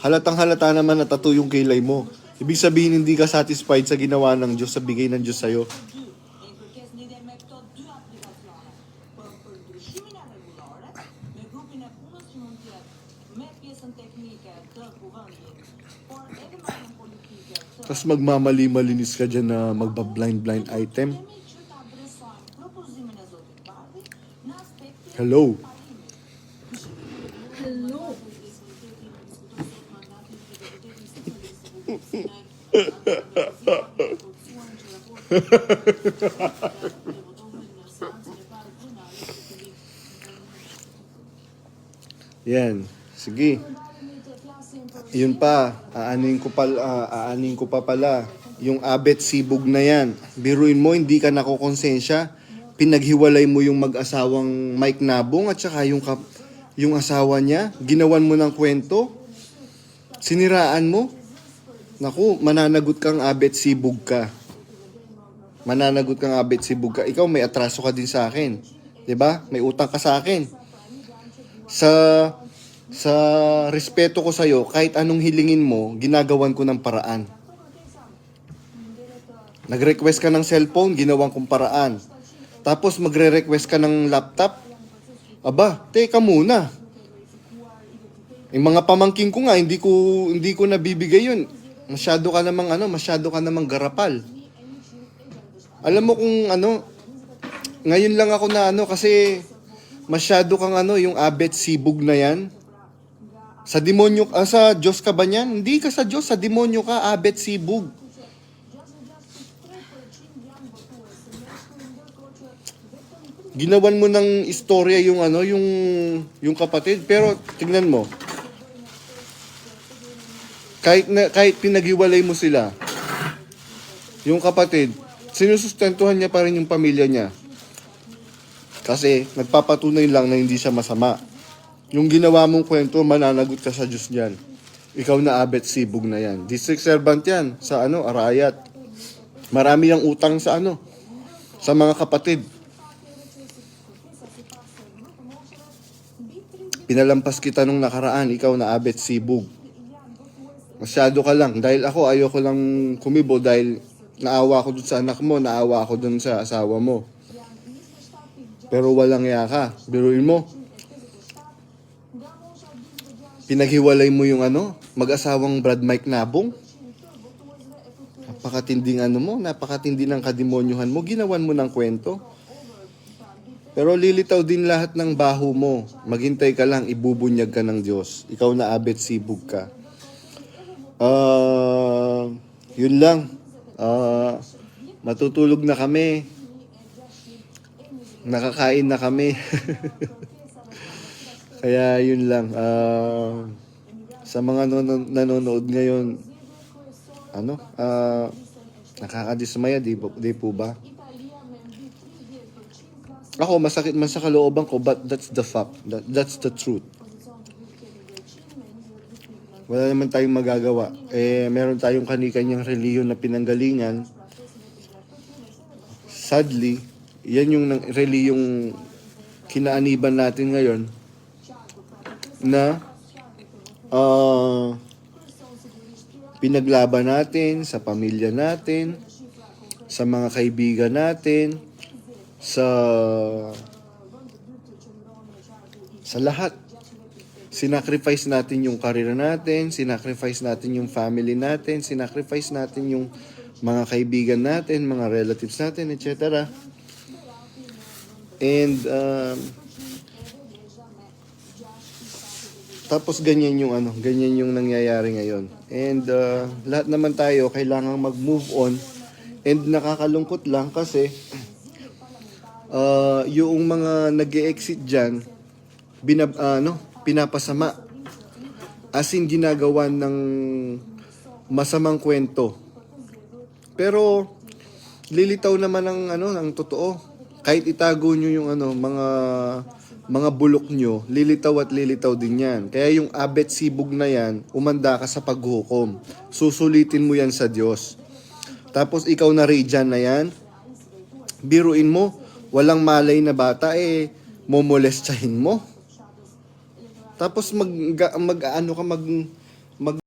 Halatang halata naman na tattoo yung kilay mo. Ibig sabihin hindi ka satisfied sa ginawa ng Diyos, sa bigay ng Diyos sa'yo. Tapos magmamali-malinis ka dyan na magba-blind item. Hello. Hello. Yan. Sige. Yun pa, aanin ko pa pala. Yung abet sibog na yan. Biruin mo, hindi ka nakokonsensya. Pinaghiwalay mo yung mag-asawang Mike Nabong at saka yung asawa niya. Ginawan mo ng kwento. Siniraan mo. Naku, mananagot kang abet sibog ka. Mananagot kang abet sibog ka. Ikaw may atraso ka din sa akin. 'Di ba? May utang ka sa akin. Sa respeto ko sa'yo, kahit anong hilingin mo, ginagawan ko ng paraan. Nag-request ka ng cellphone, ginawan kong paraan. Tapos magre-request ka ng laptop, aba, teka muna. Yung mga pamangking ko nga, hindi ko nabibigay yun. Masyado ka namang garapal. Alam mo kung ngayon lang ako na kasi masyado kang yung abet sibog na yan. Sa demonyo, sa Diyos ka ba niyan? Hindi ka sa Diyos, sa demonyo ka, abet sibog. Ginawan mo ng istorya yung kapatid, pero tingnan mo. Kahit pinaghiwalay mo sila, yung kapatid, sinusustentuhan niya pa rin yung pamilya niya. Kasi nagpapatunay lang na hindi siya masama. Yung ginawa mong kwento, mananagot ka sa Diyos niyan. Ikaw na abet sibog na yan. District servant yan sa Arayat. Marami yung utang sa sa mga kapatid. Pinalampas kita nung nakaraan, ikaw na abet sibog. Masyado ka lang. Dahil ako, ayoko lang kumibo dahil naawa ko dun sa anak mo, naawa ko dun sa asawa mo. Pero walang iya ka. Biruin mo. Pinaghiwalay mo yung mag-asawang Brad Mike Nabong. Napakatinding napakatindi ng kademonyuhan mo. Ginawan mo ng kwento. Pero lilitaw din lahat ng baho mo. Maghintay ka lang, ibubunyag ka ng Diyos. Ikaw na abet sibog ka. Yun lang. Matutulog na kami. Nakakain na kami. Kaya yun lang. Sa mga nanonood ngayon, nakakadismaya, di po ba? Ako, masakit man sa kalooban ko, but that's the fact. That's the truth. Wala naman tayong magagawa. Meron tayong kani-kanyang reliyon na pinanggalingan. Sadly, yan yung reliyong kinaaniban natin ngayon na pinaglaban natin sa pamilya natin, sa mga kaibigan natin, sa lahat. Sinacrifice natin yung career natin, sinacrifice natin yung family natin, sinacrifice natin yung mga kaibigan natin, mga relatives natin, etc. And tapos ganyan yung nangyayari ngayon. And lahat naman tayo kailangang mag-move on. And nakakalungkot lang kasi yung mga nag-e-exit diyan pinapasama. As in ginagawa ng masamang kwento. Pero lilitaw naman ang totoo. Kahit itago nyo yung mga bulok nyo, lilitaw at lilitaw din yan. Kaya yung abet sibog na yan, umanda ka sa paghukom. Susulitin mo yan sa Diyos. Tapos ikaw na Radian na yan, biruin mo, walang malay na bata, mag